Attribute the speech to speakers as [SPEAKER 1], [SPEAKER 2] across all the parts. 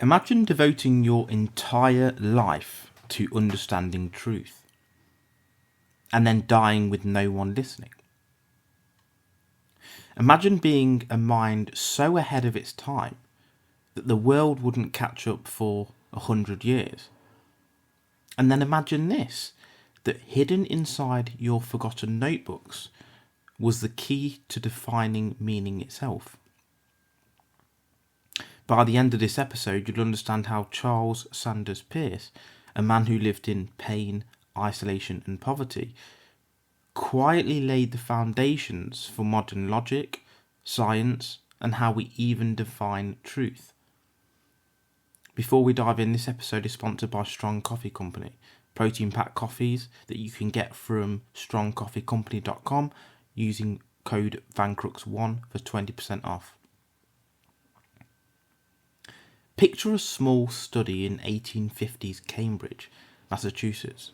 [SPEAKER 1] Imagine devoting your entire life to understanding truth and then dying with no one listening. Imagine being a mind so ahead of its time that the world wouldn't catch up for 100 years. And then imagine this, that hidden inside your forgotten notebooks was the key to defining meaning itself. By the end of this episode, you'll understand how Charles Sanders Peirce, a man who lived in pain, isolation and poverty, quietly laid the foundations for modern logic, science, and how we even define truth. Before we dive in, this episode is sponsored by Strong Coffee Company, protein-packed coffees that you can get from strongcoffeecompany.com using code Vancrux1 for 20% off. Picture a small study in 1850s Cambridge, Massachusetts.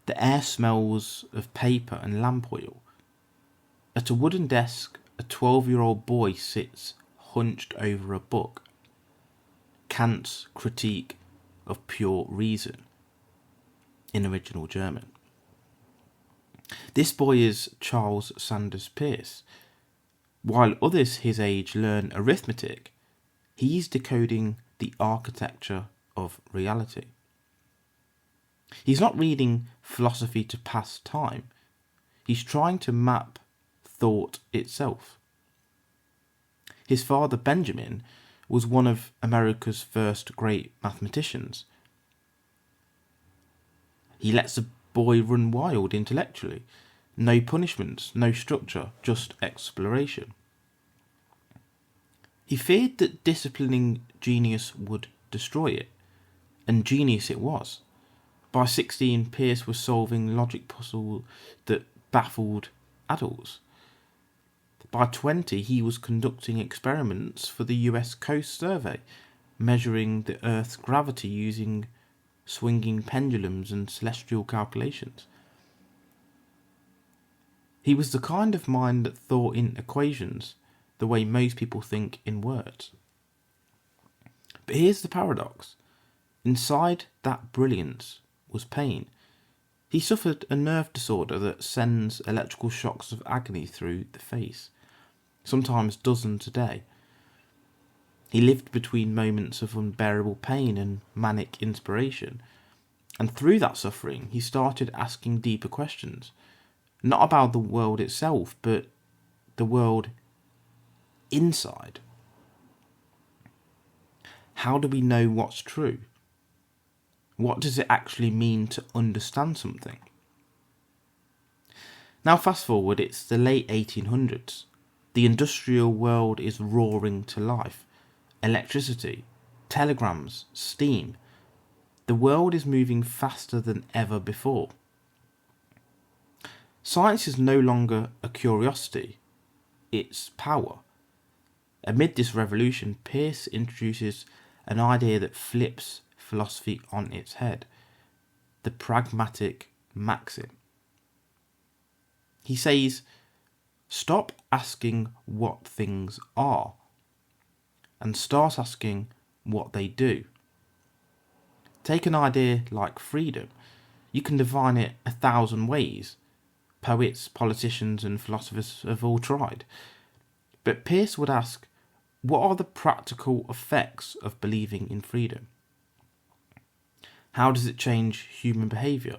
[SPEAKER 1] The air smells of paper and lamp oil. At a wooden desk, a 12-year-old boy sits hunched over a book. Kant's Critique of Pure Reason, in original German. This boy is Charles Sanders Peirce. While others his age learn arithmetic, he's decoding the architecture of reality. He's not reading philosophy to pass time. He's trying to map thought itself. His father, Benjamin, was one of America's first great mathematicians. He lets the boy run wild intellectually. No punishments, no structure, just exploration. He feared that disciplining genius would destroy it, and genius it was. By 16, Peirce was solving logic puzzles that baffled adults. By 20, he was conducting experiments for the US Coast Survey, measuring the Earth's gravity using swinging pendulums and celestial calculations. He was the kind of mind that thought in equations, the way most people think in words. But here's the paradox. Inside that brilliance was pain. He suffered a nerve disorder that sends electrical shocks of agony through the face, sometimes dozens a day. He lived between moments of unbearable pain and manic inspiration, and through that suffering he started asking deeper questions, not about the world itself, but the world inside. How do we know what's true? What does it actually mean to understand something? Now fast forward, it's the late 1800s. The industrial world is roaring to life. Electricity, telegrams, steam. The world is moving faster than ever before. Science is no longer a curiosity, it's power. Amid this revolution, Peirce introduces an idea that flips philosophy on its head, the pragmatic maxim. He says, stop asking what things are and start asking what they do. Take an idea like freedom. You can define it 1,000 ways. Poets, politicians and philosophers have all tried. But Peirce would ask, what are the practical effects of believing in freedom? How does it change human behaviour?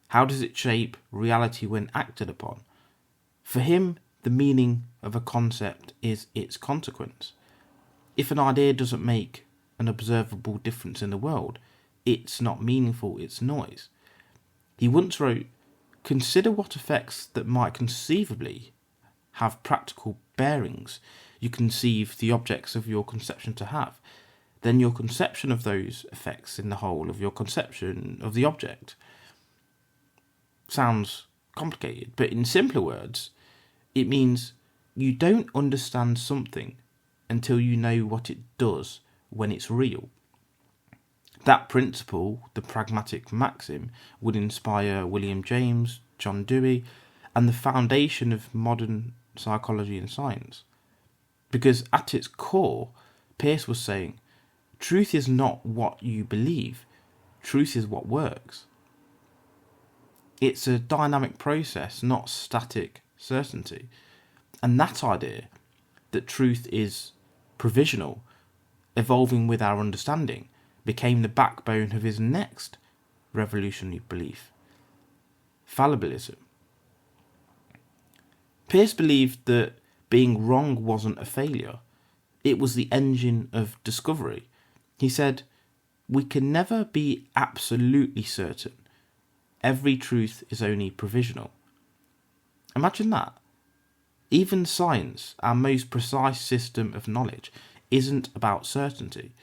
[SPEAKER 1] How does it shape reality when acted upon? For him, the meaning of a concept is its consequence. If an idea doesn't make an observable difference in the world, it's not meaningful, it's noise. He once wrote, consider what effects that might conceivably have practical bearings you conceive the objects of your conception to have, then your conception of those effects in the whole of your conception of the object. Sounds complicated, but in simpler words, it means you don't understand something until you know what it does when it's real. That principle, the pragmatic maxim, would inspire William James, John Dewey, and the foundation of modern psychology and science. Because at its core, Peirce was saying, truth is not what you believe, truth is what works. It's a dynamic process, not static certainty. And that idea, that truth is provisional, evolving with our understanding, became the backbone of his next revolutionary belief, fallibilism. Peirce believed that being wrong wasn't a failure, it was the engine of discovery. He said, we can never be absolutely certain. Every truth is only provisional. Imagine that. Even science, our most precise system of knowledge, isn't about certainty.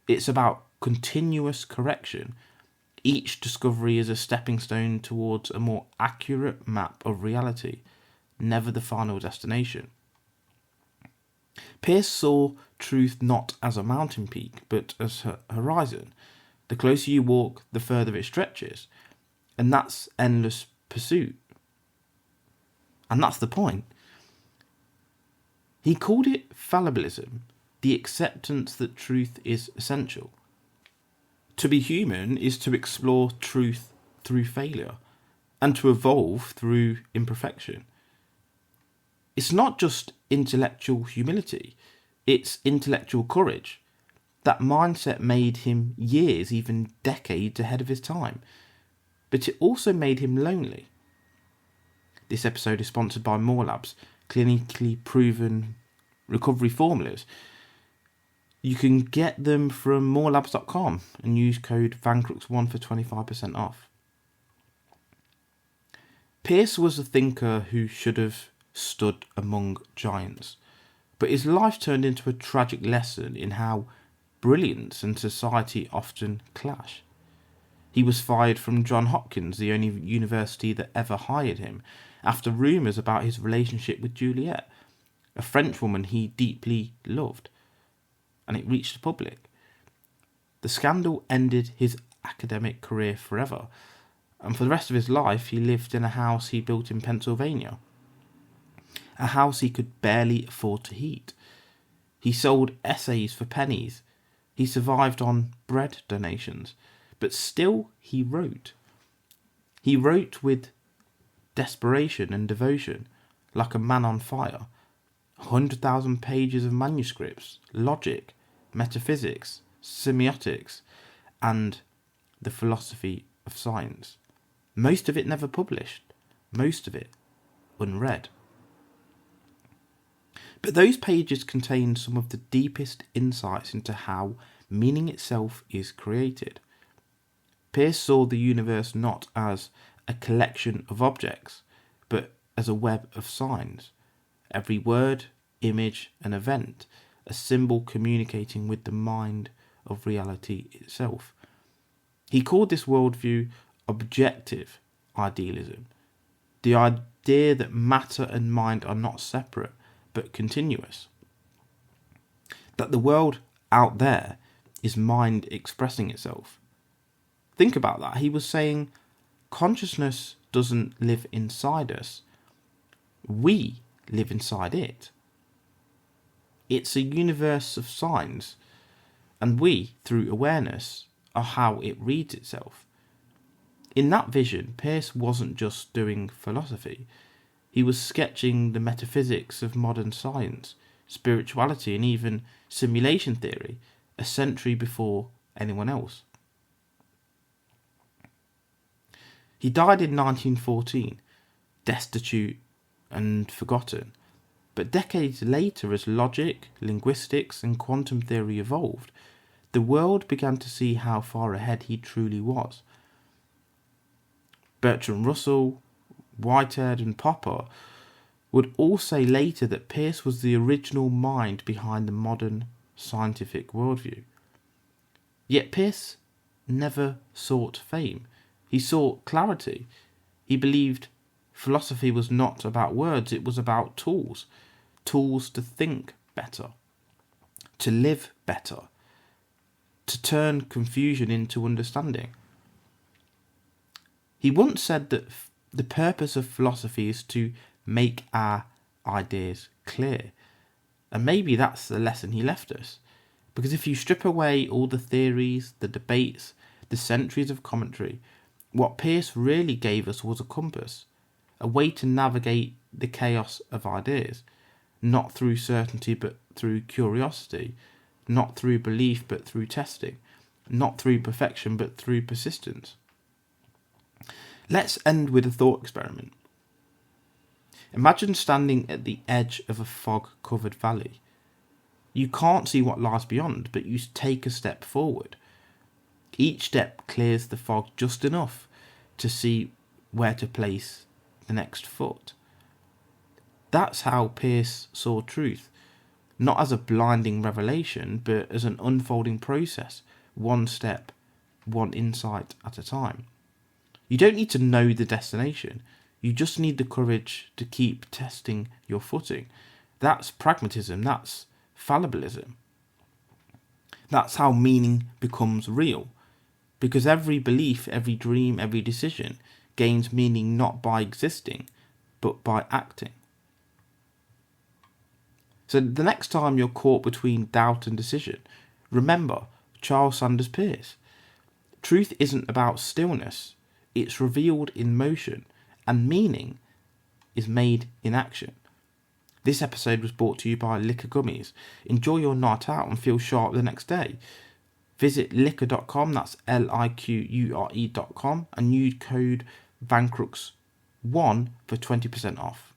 [SPEAKER 1] It's about continuous correction. Each discovery is a stepping stone towards a more accurate map of reality, never the final destination. Peirce saw truth not as a mountain peak, but as a horizon. The closer you walk, the further it stretches. And that's endless pursuit. And that's the point. He called it fallibilism, the acceptance that truth is essential. To be human is to explore truth through failure and to evolve through imperfection. It's not just intellectual humility, it's intellectual courage. That mindset made him years, even decades ahead of his time. But it also made him lonely. This episode is sponsored by More Labs, clinically proven recovery formulas. You can get them from morelabs.com and use code Vancrux1 for 25% off. Peirce was a thinker who should have stood among giants, but his life turned into a tragic lesson in how brilliance and society often clash. He was fired from Johns Hopkins, the only university that ever hired him, after rumours about his relationship with Juliet, a French woman he deeply loved, and it reached the public. The scandal ended his academic career forever, and for the rest of his life he lived in a house he built in Pennsylvania, a house he could barely afford to heat. He sold essays for pennies. He survived on bread donations. But still he wrote. He wrote with desperation and devotion, like a man on fire. 100,000 pages of manuscripts, logic, metaphysics, semiotics, and the philosophy of science. Most of it never published, most of it unread. But those pages contain some of the deepest insights into how meaning itself is created. Peirce saw the universe not as a collection of objects, but as a web of signs. Every word, image, and event, a symbol communicating with the mind of reality itself. He called this worldview objective idealism, the idea that matter and mind are not separate, but continuous. That the world out there is mind expressing itself. Think about that. He was saying consciousness doesn't live inside us. We live inside it. It's a universe of signs, and we, through awareness, are how it reads itself. In that vision, Peirce wasn't just doing philosophy. He was sketching the metaphysics of modern science, spirituality, and even simulation theory, a century before anyone else. He died in 1914, destitute and forgotten. But decades later, as logic, linguistics, and quantum theory evolved, the world began to see how far ahead he truly was. Bertrand Russell, Whitehead, and Popper would all say later that Peirce was the original mind behind the modern scientific worldview. Yet Peirce never sought fame. He sought clarity. He believed philosophy was not about words, it was about tools. Tools to think better, to live better, to turn confusion into understanding. He once said that the purpose of philosophy is to make our ideas clear. And maybe that's the lesson he left us. Because if you strip away all the theories, the debates, the centuries of commentary, what Peirce really gave us was a compass, a way to navigate the chaos of ideas, not through certainty but through curiosity, not through belief but through testing, not through perfection but through persistence. Let's end with a thought experiment. Imagine standing at the edge of a fog-covered valley. You can't see what lies beyond, but you take a step forward. Each step clears the fog just enough to see where to place the next foot. That's how Peirce saw truth, not as a blinding revelation, but as an unfolding process, one step, one insight at a time. You don't need to know the destination. You just need the courage to keep testing your footing. That's pragmatism. That's fallibilism. That's how meaning becomes real. Because every belief, every dream, every decision gains meaning not by existing, but by acting. So the next time you're caught between doubt and decision, remember Charles Sanders Peirce. Truth isn't about stillness. It's revealed in motion, and meaning is made in action. This episode was brought to you by Liquor Gummies. Enjoy your night out and feel sharp the next day. Visit liquor.com, that's liqure.com, and use code Vancrux1 for 20% off.